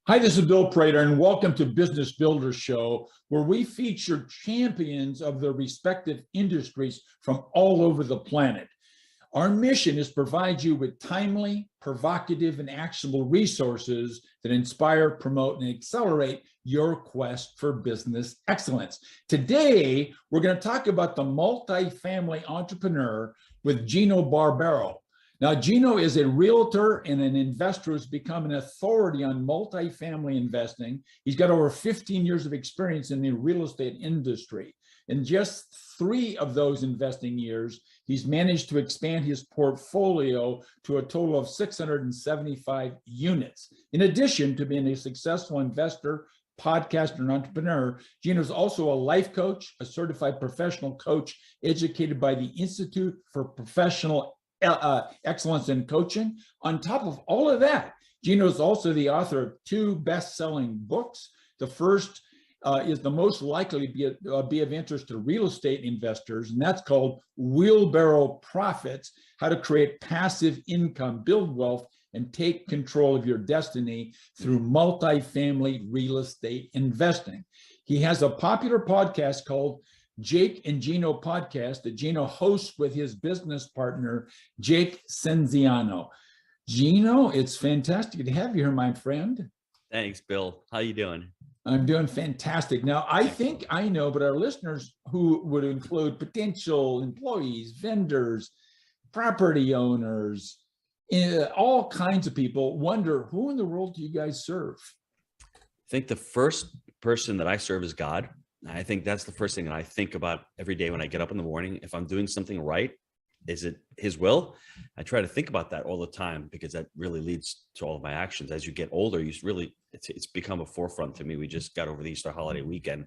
Hi, this is Bill Prater, and welcome to Business Builders Show, where we feature champions of their respective industries from all over the planet. Our mission is to provide you with timely, provocative, and actionable resources that inspire, promote, and accelerate your quest for business excellence. Today, we're going to talk about the multifamily entrepreneur with Gino Barbaro. Now, Gino is a realtor and an investor who's become an authority on multifamily investing. He's got over 15 years of experience in the real estate industry. In just 3 of those investing years, he's managed to expand his portfolio to a total of 675 units. In addition to being a successful investor, podcaster, and entrepreneur, Gino is also a life coach, a certified professional coach, educated by the Institute for Professional Excellence in Coaching. On top of all of that, Gino is also the author of 2 best-selling books. The first is the most likely to be of interest to real estate investors, and that's called Wheelbarrow Profits: How to Create Passive Income, Build Wealth, and Take Control of Your Destiny Through Multifamily Real Estate Investing. He has a popular podcast called Jake and Gino Podcast that Gino hosts with his business partner, Jake Stenziano. Gino, it's fantastic to have you here, my friend. Thanks, Bill. How you doing? I'm doing fantastic. Now, I think I know, but our listeners, who would include potential employees, vendors, property owners, all kinds of people, wonder, who in the world do you guys serve? I think the first person that I serve is God. I think that's the first thing that I think about every day when I get up in the morning. If I'm doing something right, is it His will? I try to think about that all the time, because that really leads to all of my actions. As you get older, it's become a forefront to me. We just got over the Easter holiday weekend.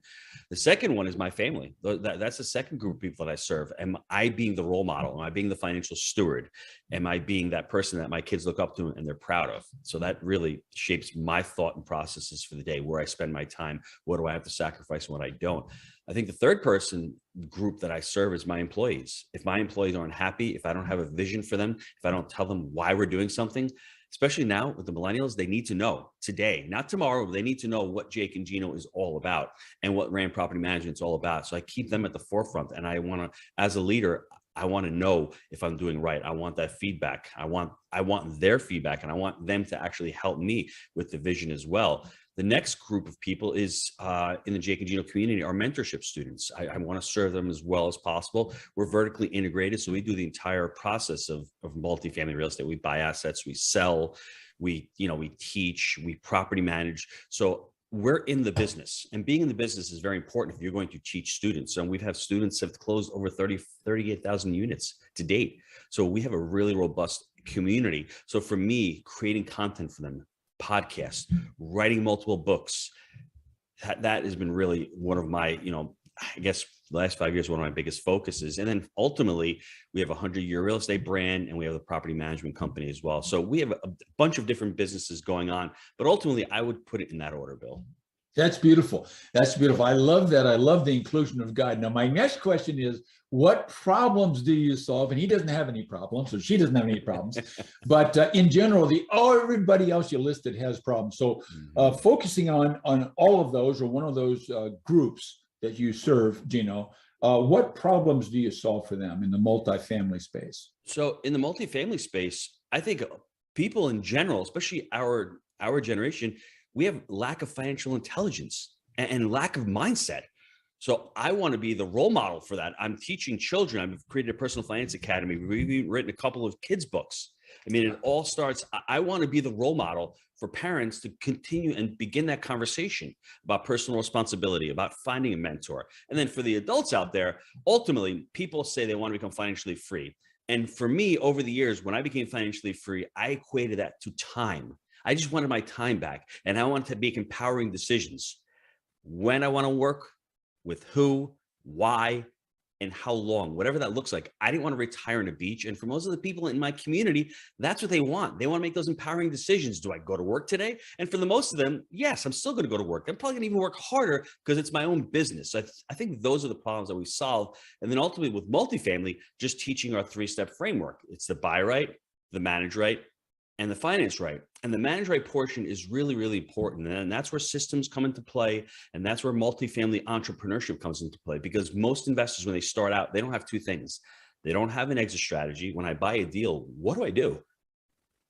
The second one is my family. That's the second group of people that I serve. Am I being the role model? Am I being the financial steward? Am I being that person that my kids look up to and they're proud of? So that really shapes my thought and processes for the day, where I spend my time. What do I have to sacrifice and what I don't? I think the third person group that I serve is my employees. If my employees aren't happy, if I don't have a vision for them, if I don't tell them why we're doing something, especially now with the millennials, they need to know today, not tomorrow, but they need to know what Jake and Gino is all about and what Rand Property Management is all about. So I keep them at the forefront, and I want to, as a leader, I want to know if I'm doing right. I want that feedback. I want their feedback, and I want them to actually help me with the vision as well. The next group of people is in the Jake and Gino community, our mentorship students. I want to serve them as well as possible. We're vertically integrated, so we do the entire process of multifamily real estate. We buy assets, we sell, we teach, we property manage. So we're in the business, and being in the business is very important if you're going to teach students. So we've had students have closed over 38,000 units to date. So we have a really robust community. So for me, creating content for them, podcasts, writing multiple books, that has been really one of my, I guess the last 5 years, one of my biggest focuses. And then ultimately we have a 100-year real estate brand, and we have the property management company as well. So we have a bunch of different businesses going on, but ultimately I would put it in that order, Bill. That's beautiful. That's beautiful. I love that. I love the inclusion of God. Now, my next question is, what problems do you solve? And he doesn't have any problems, or she doesn't have any problems. But in general, everybody else you listed has problems. So focusing on all of those, or one of those groups that you serve, Gino, what problems do you solve for them in the multifamily space? So in the multifamily space, I think people in general, especially our generation, we have lack of financial intelligence and lack of mindset. So I want to be the role model for that. I'm teaching children. I've created a personal finance academy. We've even written a couple of kids' books. I mean, it all starts, I want to be the role model for parents to continue and begin that conversation about personal responsibility, about finding a mentor. And then for the adults out there, ultimately, people say they want to become financially free. And for me, over the years, when I became financially free, I equated that to time. I just wanted my time back, and I wanted to make empowering decisions. When I want to work, with who, why, and how long, whatever that looks like. I didn't want to retire on a beach. And for most of the people in my community, that's what they want. They want to make those empowering decisions. Do I go to work today? And for the most of them, yes, I'm still going to go to work. I'm probably going to even work harder because it's my own business. So I think those are the problems that we solve. And then ultimately with multifamily, just teaching our 3-step framework. It's the buy right, the manage right, and the finance right. And the manage right portion is really, really important. And that's where systems come into play. And that's where multifamily entrepreneurship comes into play, because most investors, when they start out, they don't have two things. They don't have an exit strategy. When I buy a deal, what do I do?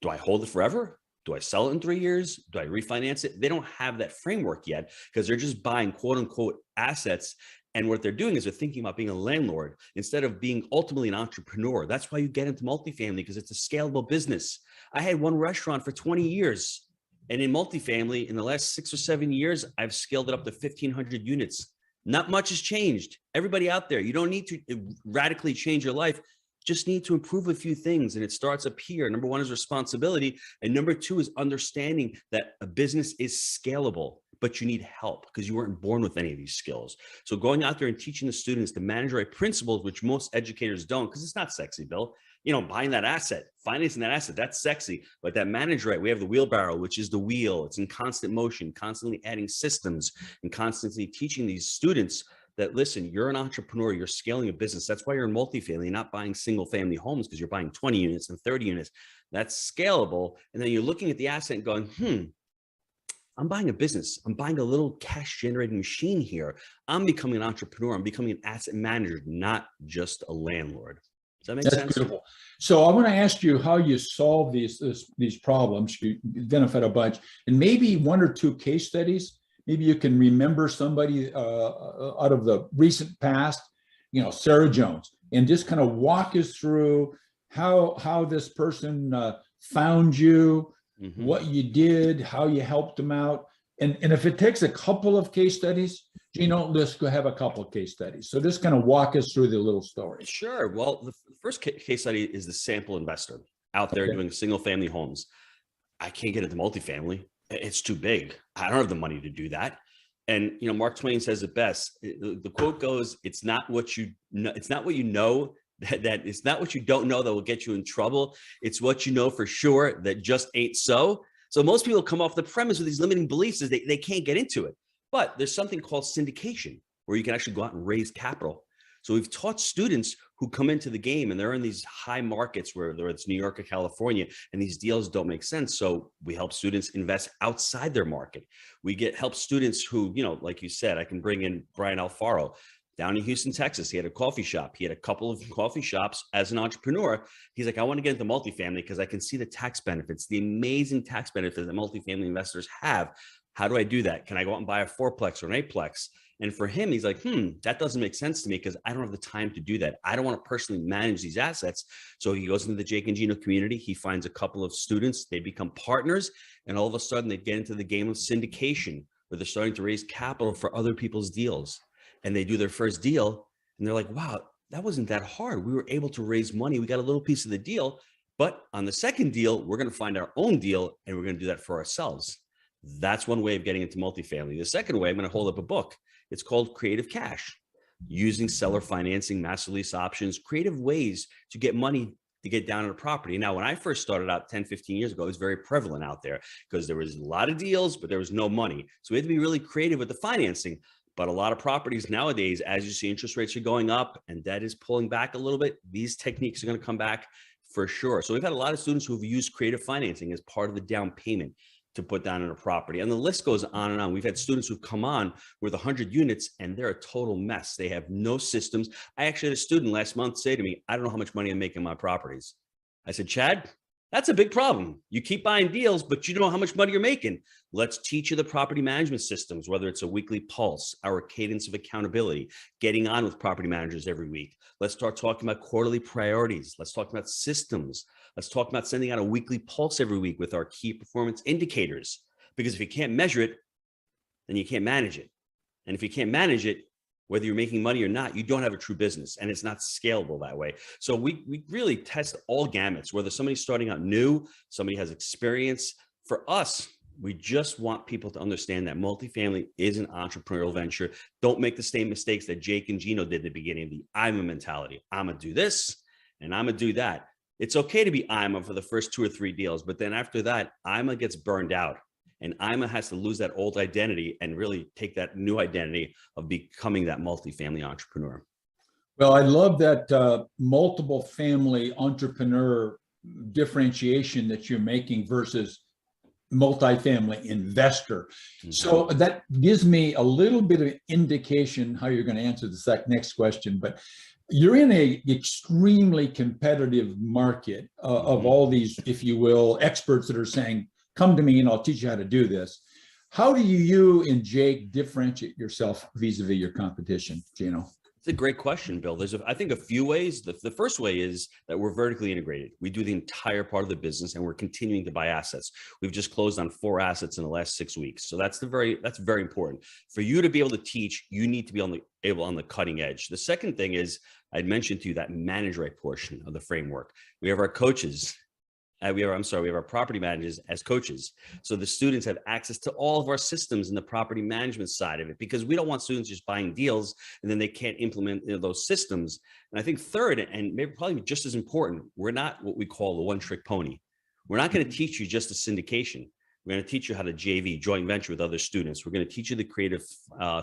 Do I hold it forever? Do I sell it in 3 years? Do I refinance it? They don't have that framework yet, because they're just buying quote unquote assets. And what they're doing is they're thinking about being a landlord instead of being ultimately an entrepreneur. That's why you get into multifamily, because it's a scalable business. I had one restaurant for 20 years. And in multifamily, in the last 6 or 7 years, I've scaled it up to 1,500 units. Not much has changed. Everybody out there, you don't need to radically change your life. Just need to improve a few things. And it starts up here. Number one is responsibility. And number two is understanding that a business is scalable, but you need help because you weren't born with any of these skills. So going out there and teaching the students the manage right principles, which most educators don't, because it's not sexy, Bill. You know, buying that asset, financing that asset, that's sexy. But that manage right, we have the wheelbarrow, which is the wheel. It's in constant motion, constantly adding systems and constantly teaching these students that, listen, you're an entrepreneur, you're scaling a business. That's why you're in multifamily, not buying single family homes, because you're buying 20 units and 30 units. That's scalable. And then you're looking at the asset and going, I'm buying a business. I'm buying a little cash generating machine here. I'm becoming an entrepreneur. I'm becoming an asset manager, not just a landlord. Does that make sense? That's beautiful. So I want to ask you how you solve these problems. You identified a bunch, and maybe one or two case studies. Maybe you can remember somebody out of the recent past, you know, Sarah Jones, and just kind of walk us through how this person found you, what you did, how you helped them out. And if it takes a couple of case studies, Gino, let's go have a couple of case studies. So just kind of walk us through the little story. Sure. Well, the first case study is the sample investor out there doing single family homes. I can't get into multifamily. It's too big. I don't have the money to do that. And, you know, Mark Twain says it best. The quote goes, it's not what you know, it's not what you know that it's not what you don't know that will get you in trouble. It's what you know for sure that just ain't so. So most people come off the premise with these limiting beliefs is they can't get into it. But there's something called syndication where you can actually go out and raise capital. So we've taught students who come into the game and they're in these high markets, whether it's New York or California, and these deals don't make sense. So we help students invest outside their market. We help students who, you know, like you said, I can bring in Brian Alfaro down in Houston, Texas. He had a coffee shop. He had a couple of coffee shops as an entrepreneur. He's like, I want to get into multifamily because I can see the tax benefits, the amazing tax benefits that multifamily investors have. How do I do that? Can I go out and buy a fourplex or an eightplex? And for him, he's like, that doesn't make sense to me because I don't have the time to do that. I don't want to personally manage these assets. So he goes into the Jake and Gino community. He finds a couple of students. They become partners. And all of a sudden, they get into the game of syndication where they're starting to raise capital for other people's deals. And they do their first deal. And they're like, wow, that wasn't that hard. We were able to raise money. We got a little piece of the deal. But on the second deal, we're going to find our own deal and we're going to do that for ourselves. That's one way of getting into multifamily. The second way, I'm going to hold up a book. It's called Creative Cash, using seller financing, master lease options, creative ways to get money to get down on a property. Now, when I first started out 10, 15 years ago, it was very prevalent out there because there was a lot of deals, but there was no money. So we had to be really creative with the financing. But a lot of properties nowadays, as you see, interest rates are going up and debt is pulling back a little bit. These techniques are going to come back for sure. So we've had a lot of students who've used creative financing as part of the down payment to put down on a property. And the list goes on and on. We've had students who've come on with 100 units and they're a total mess. They have no systems. I actually had a student last month say to me, I don't know how much money I'm making on my properties. I said, Chad, that's a big problem. You keep buying deals, but you don't know how much money you're making. Let's teach you the property management systems, whether it's a weekly pulse, our cadence of accountability, getting on with property managers every week. Let's start talking about quarterly priorities. Let's talk about systems. Let's talk about sending out a weekly pulse every week with our key performance indicators. Because if you can't measure it, then you can't manage it. And if you can't manage it, whether you're making money or not, you don't have a true business and it's not scalable that way. So we really test all gamuts, whether somebody's starting out new, somebody has experience. For us, we just want people to understand that multifamily is an entrepreneurial venture. Don't make the same mistakes that Jake and Gino did at the beginning of the I'm a mentality. I'm gonna do this and I'm gonna do that. It's okay to be IMA for the first 2 or 3 deals, but then after that, IMA gets burned out. And IMA has to lose that old identity and really take that new identity of becoming that multifamily entrepreneur. Well, I love that multiple family entrepreneur differentiation that you're making versus multifamily investor. Mhm. So that gives me a little bit of indication how you're going to answer the next question. But you're in a extremely competitive market of all these, if you will, experts that are saying, come to me and I'll teach you how to do this. How do you and Jake differentiate yourself vis-a-vis your competition, Gino? It's a great question, Bill. There's, I think, a few ways. The first way is that we're vertically integrated. We do the entire part of the business, and we're continuing to buy assets. We've just closed on 4 assets in the last 6 weeks, so that's very important. For you to be able to teach, you need to be on the cutting edge. The second thing is, I'd mentioned to you that manage right portion of the framework. We have our coaches. We have our property managers as coaches. So the students have access to all of our systems in the property management side of it, because we don't want students just buying deals and then they can't implement those systems. And I think third, and maybe probably just as important, we're not what we call a one-trick pony. We're not going to teach you just a syndication. We're going to teach you how to JV, joint venture with other students. We're going to teach you the creative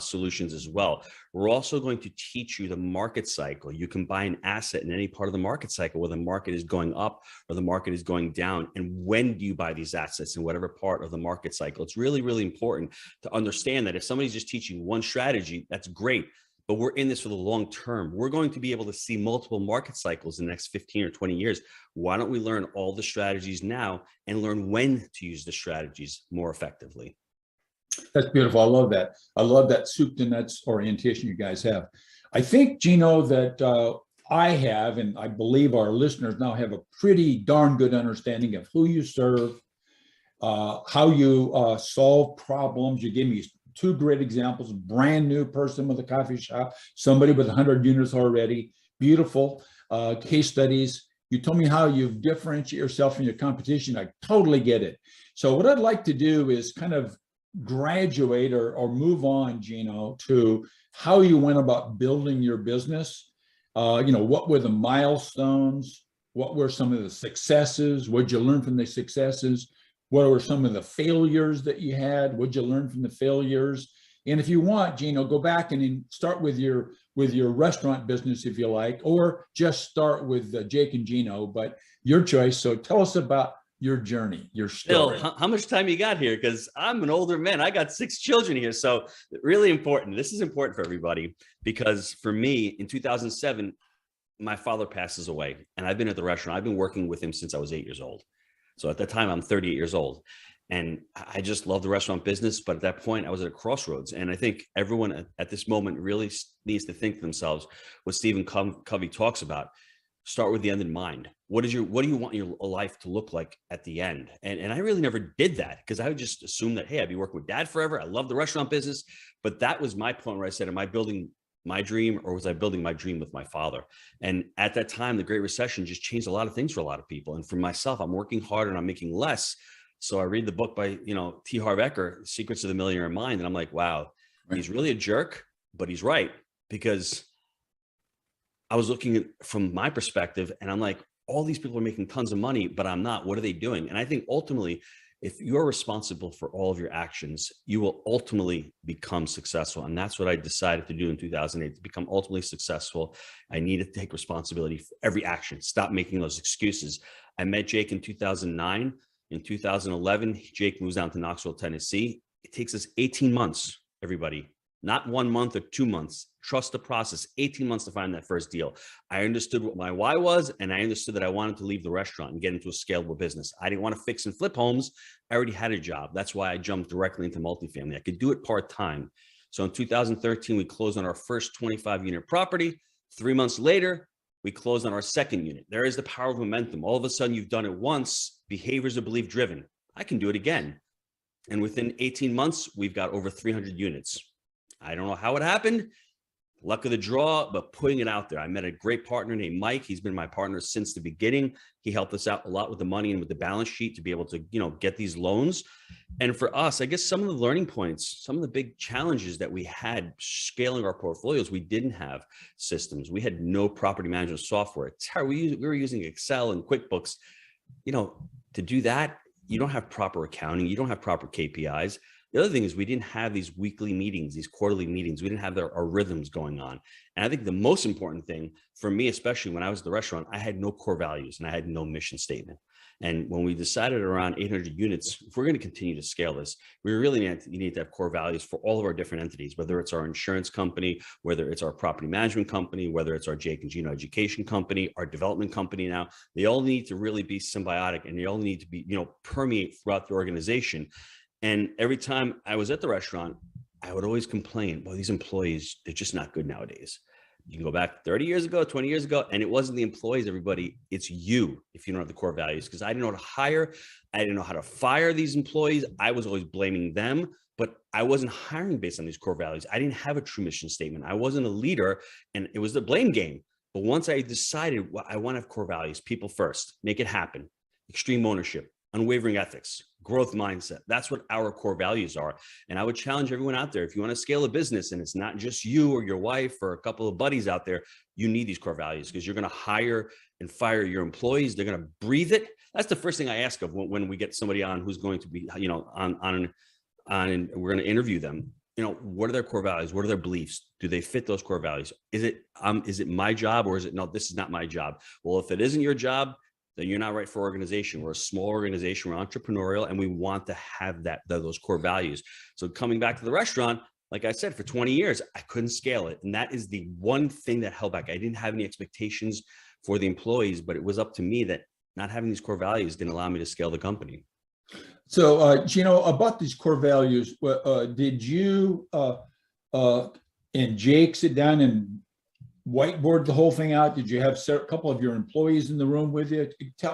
solutions as well. We're also going to teach you the market cycle. You can buy an asset in any part of the market cycle, where the market is going up or the market is going down. And when do you buy these assets in whatever part of the market cycle? It's really, really important to understand that if somebody's just teaching one strategy, that's great. But we're in this for the long term. We're going to be able to see multiple market cycles in the next 15 or 20 years. Why don't we learn all the strategies now and learn when to use the strategies more effectively? That's beautiful. I love that. I love that soup to nuts orientation you guys have. I think, Gino, that I have, and I believe our listeners now have a pretty darn good understanding of who you serve, how you solve problems. You gave me 2 great examples: brand new person with a coffee shop, somebody with 100 units already, beautiful case studies. You told me how you differentiate yourself from your competition. I totally get it. So what I'd like to do is kind of graduate or move on, Gino, to how you went about building your business. What were the milestones? What were some of the successes? What did you learn from the successes? What were some of the failures that you had? What'd you learn from the failures? And if you want, Gino, go back and start with your restaurant business, if you like, or just start with Jake and Gino, but your choice. So tell us about your journey, your story. Bill, how much time you got here? Because I'm an older man. I got 6 children here. So really important. This is important for everybody, because for me, in 2007, my father passes away, and I've been at the restaurant. I've been working with him since I was 8 years old. So at that time, I'm 38 years old, and I just love the restaurant business. But at that point, I was at a crossroads. And I think everyone at this moment really needs to think to themselves what Stephen Covey talks about. Start with the end in mind. What do you want your life to look like at the end? And I really never did that, because I would just assume that, hey, I'd be working with Dad forever. I love the restaurant business. But that was my point where I said, am I building my dream, or was I building my dream with my father? And at that time, the Great Recession just changed a lot of things for a lot of people. And for myself, I'm working harder and I'm making less. So I read the book by, T. Harv Eker, Secrets of the Millionaire Mind. And I'm like, wow, he's really a jerk, but he's right. Because I was looking at from my perspective, and I'm like, all these people are making tons of money, but I'm not. What are they doing? And I think ultimately, if you're responsible for all of your actions, you will ultimately become successful. And that's what I decided to do in 2008, to become ultimately successful. I needed to take responsibility for every action, stop making those excuses. I met Jake in 2009. In 2011, Jake moves down to Knoxville, Tennessee. It takes us 18 months, everybody. Not 1 month or 2 months. Trust the process. 18 months to find that first deal. I understood what my why was, and I understood that I wanted to leave the restaurant and get into a scalable business. I didn't want to fix and flip homes. I already had a job. That's why I jumped directly into multifamily. I could do it part-time. So in 2013, we closed on our first 25-unit property. 3 months later, we closed on our second unit. There is the power of momentum. All of a sudden, you've done it once. Behaviors are belief-driven. I can do it again. And within 18 months, we've got over 300 units. I don't know how it happened, luck of the draw, but putting it out there. I met a great partner named Mike. He's been my partner since the beginning. He helped us out a lot with the money and with the balance sheet to be able to, get these loans. And for us, I guess some of the learning points, some of the big challenges that we had scaling our portfolios, we didn't have systems. We had no property management software. We were using Excel and QuickBooks. To do that, you don't have proper accounting. You don't have proper KPIs. The other thing is we didn't have these weekly meetings, these quarterly meetings. We didn't have our rhythms going on. And I think the most important thing for me, especially when I was at the restaurant, I had no core values and I had no mission statement. And when we decided around 800 units, if we're going to continue to scale this, we really need to have core values for all of our different entities, whether it's our insurance company, whether it's our property management company, whether it's our Jake and Gino education company, our development company now. They all need to really be symbiotic, and they all need to be, permeate throughout the organization. And every time I was at the restaurant, I would always complain, well, these employees, they're just not good nowadays. You can go back 30 years ago, 20 years ago, and it wasn't the employees, everybody. It's you if you don't have the core values. Because I didn't know how to hire. I didn't know how to fire these employees. I was always blaming them, but I wasn't hiring based on these core values. I didn't have a true mission statement. I wasn't a leader, and it was the blame game. But once I decided, well, I want to have core values, people first, make it happen, extreme ownership, unwavering ethics, growth mindset. That's what our core values are. And I would challenge everyone out there, if you want to scale a business and it's not just you or your wife or a couple of buddies out there, you need these core values, because you're going to hire and fire your employees. They're going to breathe it. That's the first thing I ask of when we get somebody on who's going to be, on and we're going to interview them. What are their core values? What are their beliefs? Do they fit those core values? Is it my job, or is it, no, this is not my job? Well, if it isn't your job, then you're not right for organization. We're a small organization, we're entrepreneurial, and we want to have those core values. So coming back to the restaurant, like I said, for 20 years, I couldn't scale it. And that is the one thing that held back. I didn't have any expectations for the employees, but it was up to me that not having these core values didn't allow me to scale the company. So, Gino, about these core values, did you and Jake sit down and whiteboard the whole thing out? Did you have a couple of your employees in the room with you?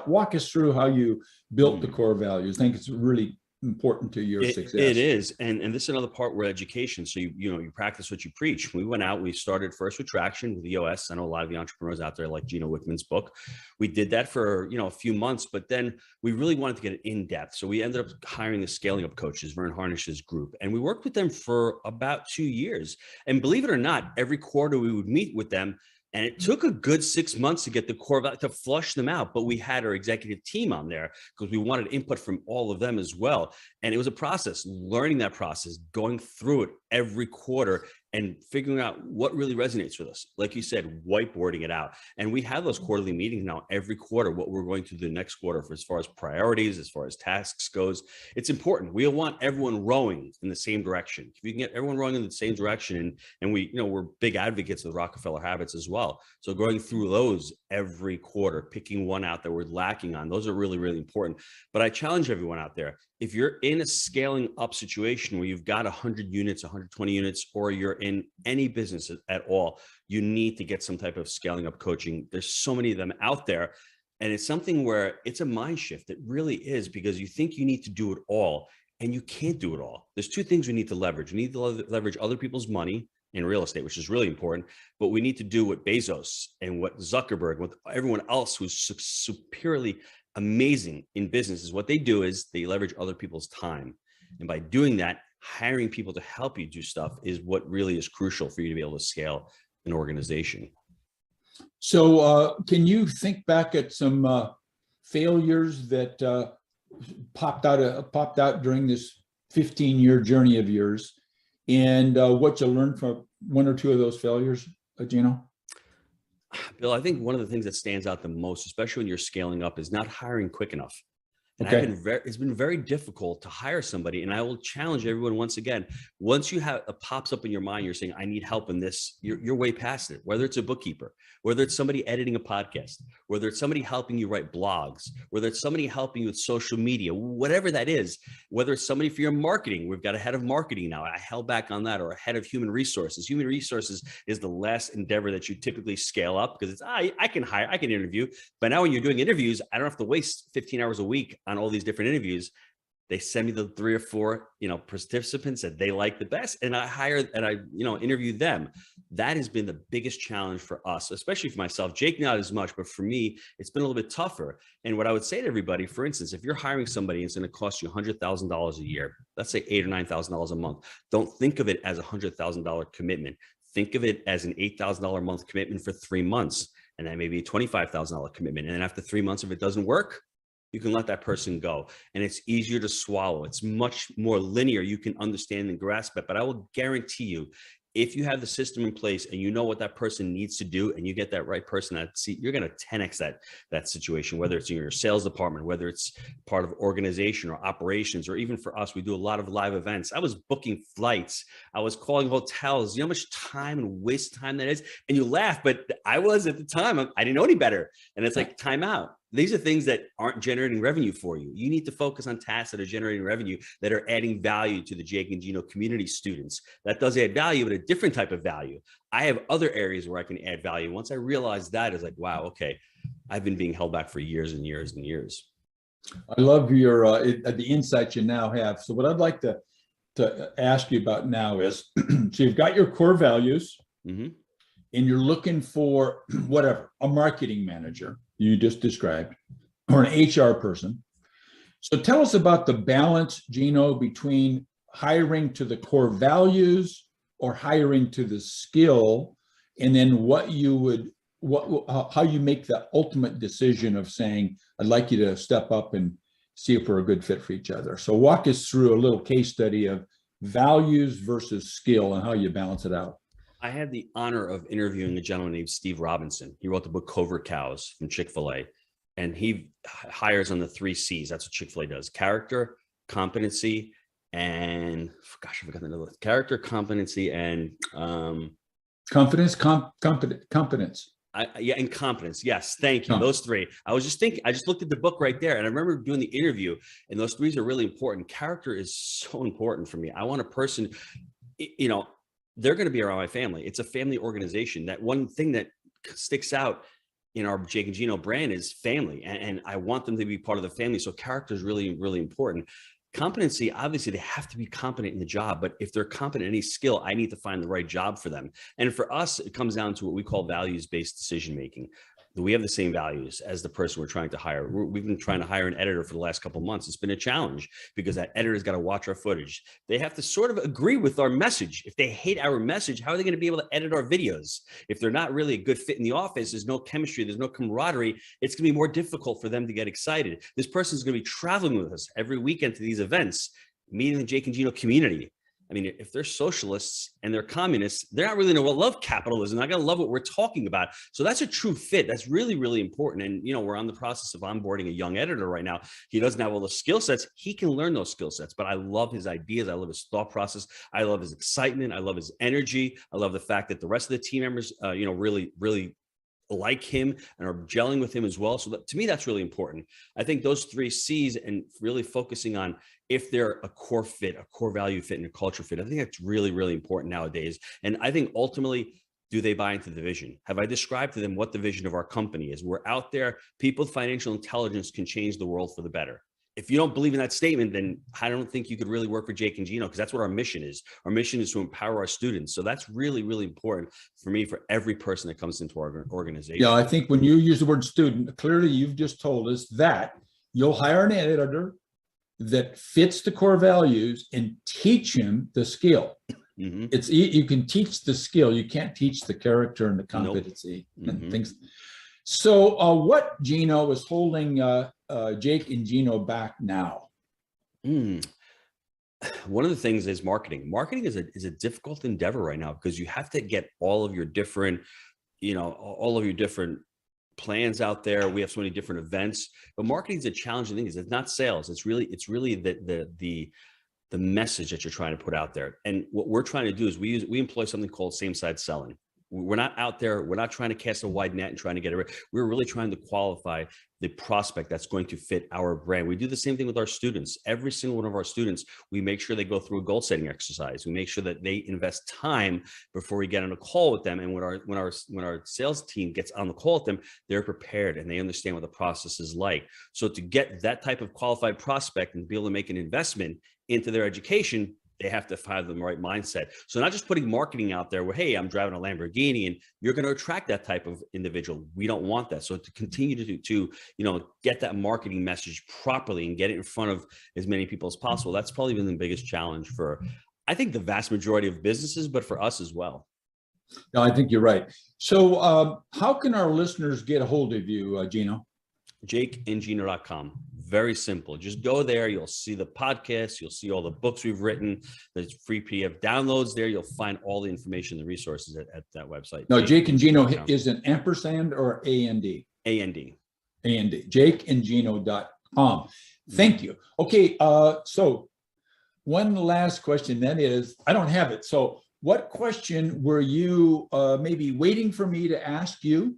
Walk us through how you built the core values. I think it's really important to your success. It is. And this is another part where education. So you practice what you preach. We went out, we started first with traction with EOS. I know a lot of the entrepreneurs out there like Gino Wickman's book. We did that for a few months, but then we really wanted to get it in depth. So we ended up hiring the scaling up coaches, Vern Harnish's group, and we worked with them for about 2 years. And believe it or not, every quarter we would meet with them. And it took a good 6 months to get the core to flush them out. But we had our executive team on there because we wanted input from all of them as well. And it was a process, learning that process, going through it every quarter and figuring out what really resonates with us. Like you said, whiteboarding it out. And we have those quarterly meetings now every quarter, what we're going to do the next quarter for as far as priorities, as far as tasks goes. It's important. We want everyone rowing in the same direction. If you can get everyone rowing in the same direction, and we're big advocates of the Rockefeller habits as well. So going through those every quarter, picking one out that we're lacking on, those are really, really important. But I challenge everyone out there, if you're in a scaling up situation where you've got 100 units, 120 units, or you're in any business at all, you need to get some type of scaling up coaching. There's so many of them out there. And it's something where it's a mind shift. It really is, because you think you need to do it all, and you can't do it all. There's two things we need to leverage. We need to leverage other people's money in real estate, which is really important, but we need to do what Bezos and what Zuckerberg, what everyone else who's superiorly amazing in business is. What they do is they leverage other people's time. And by doing that, hiring people to help you do stuff is what really is crucial for you to be able to scale an organization. So can you think back at some failures that popped out during this 15-year journey of yours, and what you learned from one or two of those failures, Gino? Bill, I think one of the things that stands out the most, especially when you're scaling up, is not hiring quick enough. And it's been very difficult to hire somebody. And I will challenge everyone once again, once you have it pops up in your mind, you're saying, I need help in this, you're way past it. Whether it's a bookkeeper, whether it's somebody editing a podcast, whether it's somebody helping you write blogs, whether it's somebody helping you with social media, whatever that is, whether it's somebody for your marketing. We've got a head of marketing now. I held back on that, or a head of human resources. Human resources is the last endeavor that you typically scale up, because it's, I can hire, I can interview. But now when you're doing interviews, I don't have to waste 15 hours a week on all these different interviews. They send me the 3 or 4, participants that they like the best, and I hire and I, interview them. That has been the biggest challenge for us, especially for myself. Jake, not as much, but for me, it's been a little bit tougher. And what I would say to everybody, for instance, if you're hiring somebody, it's going to cost you $100,000 a year. Let's say $8,000 or $9,000 a month. Don't think of it as a $100,000 commitment. Think of it as an $8,000 a month commitment for 3 months, and then maybe a $25,000 commitment. And then after 3 months, if it doesn't work, you can let that person go. And it's easier to swallow. It's much more linear. You can understand and grasp it. But I will guarantee you, if you have the system in place and you know what that person needs to do, and you get that right person at seat, you're going to 10x that situation, whether it's in your sales department, whether it's part of organization or operations, or even for us, we do a lot of live events. I was booking flights. I was calling hotels. You know how much time and waste time that is? And you laugh, but I was at the time, I didn't know any better. And it's like, time out. These are things that aren't generating revenue for you. You need to focus on tasks that are generating revenue, that are adding value to the Jake and Gino community students. That does add value, but a different type of value. I have other areas where I can add value. Once I realized that, it's like, wow, okay, I've been being held back for years and years and years. I love your the insights you now have. So what I'd like to ask you about now is, so you've got your core values, and you're looking for whatever, a marketing manager you just described, or an HR person. So tell us about the balance, Gino, between hiring to the core values or hiring to the skill, and then how you make the ultimate decision of saying, I'd like you to step up and see if we're a good fit for each other. So walk us through a little case study of values versus skill and how you balance it out. I had the honor of interviewing a gentleman named Steve Robinson. He wrote the book Covert Cows from Chick-fil-A, and he hires on the 3 C's. That's what Chick-fil-A does: character, competency, and gosh, I forgot the other. Character, competency, and competence. Competence. And competence. Yes, thank you. Those 3. I was just thinking. I just looked at the book right there, and I remember doing the interview. And those 3 are really important. Character is so important for me. I want a person, you know. They're going to be around my family. It's a family organization. That one thing that sticks out in our Jake and Gino brand is family. And I want them to be part of the family. So character is really, really important. Competency, obviously, they have to be competent in the job. But if they're competent in any skill, I need to find the right job for them. And for us, it comes down to what we call values-based decision-making. Do we have the same values as the person we're trying to hire? We've been trying to hire an editor for the last couple of months. It's been a challenge because that editor's got to watch our footage. They have to sort of agree with our message. If they hate our message, how are they going to be able to edit our videos? If they're not really a good fit in the office, there's no chemistry, there's no camaraderie, it's going to be more difficult for them to get excited. This person's going to be traveling with us every weekend to these events, meeting the Jake and Gino community. I mean, if they're socialists and they're communists, they're not really going to love capitalism. They're not going to love what we're talking about. So that's a true fit. That's really, really important. And, you know, we're on the process of onboarding a young editor right now. He doesn't have all the skill sets. He can learn those skill sets, but I love his ideas. I love his thought process. I love his excitement. I love his energy. I love the fact that the rest of the team members, you know, really, really like him and are gelling with him as well. So that, to me, that's really important. I think those 3 C's and really focusing on if they're a core fit, a core value fit, and a culture fit, I think that's really, really important nowadays. And I think ultimately, do they buy into the vision? Have I described to them what the vision of our company is? We're out there. People with financial intelligence can change the world for the better. If you don't believe in that statement, then I don't think you could really work for Jake and Gino, because that's what our mission is. Our mission is to empower our students. So that's really, really important for me, for every person that comes into our organization. Yeah, I think when you use the word student, clearly you've just told us that you'll hire an editor that fits the core values and teach him the skill. It's you can teach the skill. You can't teach the character and the competency and things. So what, Gino, is holding Jake and Gino back now? One of the things is marketing. Marketing is a difficult endeavor right now, because you have to get all of your different, you know, all of your different plans out there. We have so many different events, but marketing is a challenging thing. It's not sales. It's really the message that you're trying to put out there. And what we're trying to do is we employ something called same side selling. We're not out there. We're not trying to cast a wide net and trying to get it. We're really trying to qualify the prospect that's going to fit our brand. We do the same thing with our students. Every single one of our students, we make sure they go through a goal setting exercise. We make sure that they invest time before we get on a call with them. And when our sales team gets on the call with them, they're prepared and they understand what the process is like. So to get that type of qualified prospect and be able to make an investment into their education, they have to have the right mindset. So not just putting marketing out there where, hey, I'm driving a Lamborghini, and you're going to attract that type of individual. We don't want that. So to continue to you know, get that marketing message properly and get it in front of as many people as possible, that's probably been the biggest challenge for, I think, the vast majority of businesses, but for us as well. No, I think you're right. So how can our listeners get a hold of you, Gino? jakeandgino.com. Very simple. Just go there. You'll see the podcast. You'll see all the books we've written. There's free PDF downloads there. You'll find all the information, the resources at that website. No, Jake and Gino is an ampersand or A-N-D? A-N-D. A-N-D. jakeandgino.com. Thank you. Okay, so one last question then is, I don't have it. So what question were you maybe waiting for me to ask you?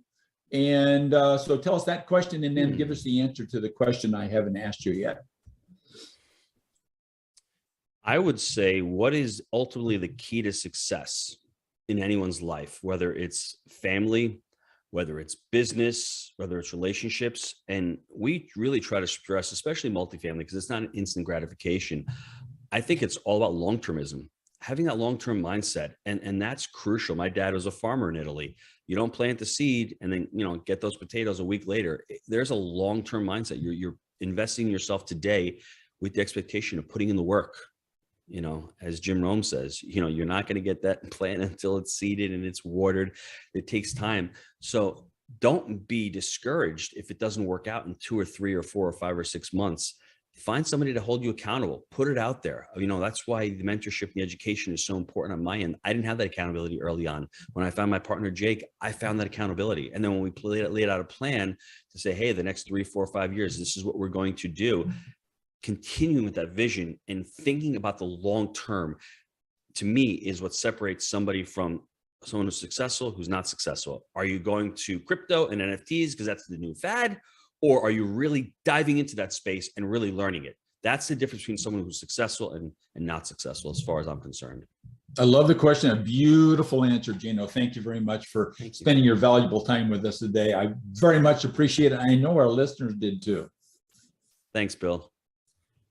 And so tell us that question and then give us the answer to the question I haven't asked you yet. I would say, what is ultimately the key to success in anyone's life, whether it's family, whether it's business, whether it's relationships? And we really try to stress, especially multifamily, because it's not an instant gratification. I think it's all about long-termism, having that long-term mindset. And that's crucial. My dad was a farmer in Italy. You don't plant the seed and then, get those potatoes a week later. There's a long-term mindset. You're investing in yourself today with the expectation of putting in the work. As Jim Rome says, you're not going to get that plant until it's seeded and it's watered. It takes time. So don't be discouraged if it doesn't work out in 2 or 3 or 4 or 5 or 6 months. Find somebody to hold you accountable. Put it out there. That's why the mentorship and the education is so important on my end. I didn't have that accountability early on. When I found my partner, Jake, I found that accountability. And then when we laid out a plan to say, hey, the next 3, 4, 5 years, this is what we're going to do. Continuing with that vision and thinking about the long term, to me, is what separates somebody from someone who's successful, who's not successful. Are you going to crypto and NFTs because that's the new fad? Or are you really diving into that space and really learning it? That's the difference between someone who's successful and not successful, as far as I'm concerned. I love the question. A beautiful answer, Gino. Thank you very much for spending your valuable time with us today. I very much appreciate it. I know our listeners did too. Thanks, Bill.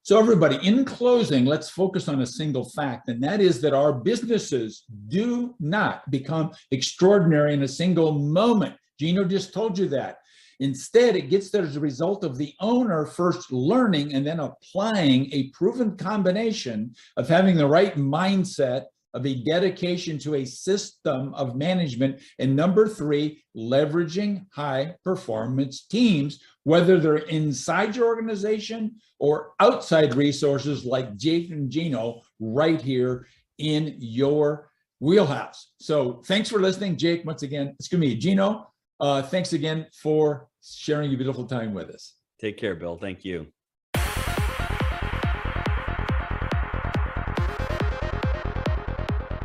So everybody, in closing, let's focus on a single fact, and that is that our businesses do not become extraordinary in a single moment. Gino just told you that. Instead, it gets there as a result of the owner first learning and then applying a proven combination of having the right mindset, of a dedication to a system of management, and number 3, leveraging high performance teams, whether they're inside your organization or outside resources like Jake and Gino right here in your wheelhouse. So thanks for listening, Jake. Once again, it's going to be Gino. Thanks again for sharing your beautiful time with us. Take care, Bill. Thank you.